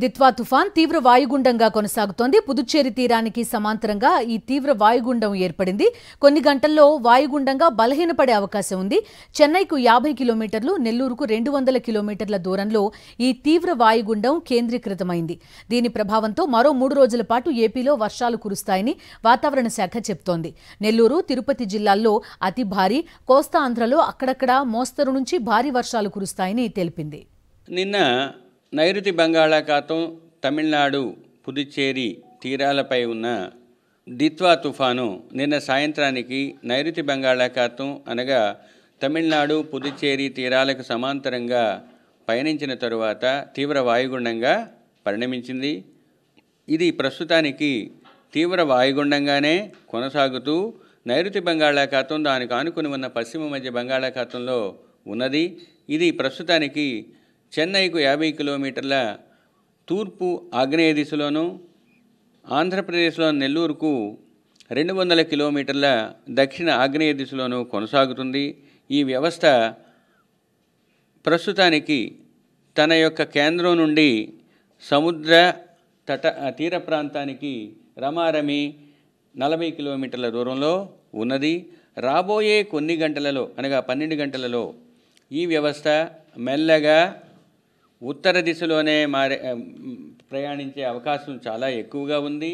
దిత్వా తుఫాన్ తీవ్ర వాయుగుండంగా కొనసాగుతోంది. పుదుచ్చేరి తీరానికి సమాంతరంగా ఈ తీవ్ర వాయుగుండం ఏర్పడింది. కొన్ని గంటల్లో వాయుగుండంగా బలహీనపడే అవకాశం ఉంది. చెన్నైకు 50 కిలోమీటర్లు, నెల్లూరుకు 200 కిలోమీటర్ల దూరంలో ఈ తీవ్ర వాయుగుండం కేంద్రీకృతమైంది. దీని ప్రభావంతో మరో 3 రోజుల పాటు ఏపీలో వర్షాలు కురుస్తాయని వాతావరణ శాఖ చెబుతోంది. నెల్లూరు, తిరుపతి జిల్లాల్లో అతి భారీ, కోస్తా ఆంధ్రలో అక్కడక్కడా మోస్తరు నుంచి భారీ వర్షాలు కురుస్తాయని తెలిపింది. నిన్న నైరుతి బంగాళాఖాతం, తమిళనాడు, పుదుచ్చేరి తీరాలపై ఉన్న దిత్వా తుఫాను నిన్న సాయంత్రానికి నైరుతి బంగాళాఖాతం అనగా తమిళనాడు, పుదుచ్చేరి తీరాలకు సమాంతరంగా పయనించిన తరువాత తీవ్ర వాయుగుండంగా పరిణమించింది. ఇది ప్రస్తుతానికి తీవ్ర వాయుగుండంగానే కొనసాగుతూ నైరుతి బంగాళాఖాతం, దానికి ఆనుకుని ఉన్న పశ్చిమ మధ్య బంగాళాఖాతంలో ఉన్నది. ఇది ప్రస్తుతానికి చెన్నైకు 50 కిలోమీటర్ల తూర్పు ఆగ్నేయ దిశలోను, ఆంధ్రప్రదేశ్లో నెల్లూరుకు 200 కిలోమీటర్ల దక్షిణ ఆగ్నేయ దిశలోను కొనసాగుతుంది. ఈ వ్యవస్థ ప్రస్తుతానికి తన యొక్క కేంద్రం నుండి సముద్ర తీర ప్రాంతానికి రమారమి 40 కిలోమీటర్ల దూరంలో ఉన్నది. రాబోయే కొన్ని గంటలలో అనగా 12 గంటలలో ఈ వ్యవస్థ మెల్లగా ఉత్తర దిశలోనే ప్రయాణించే అవకాశం చాలా ఎక్కువగా ఉంది.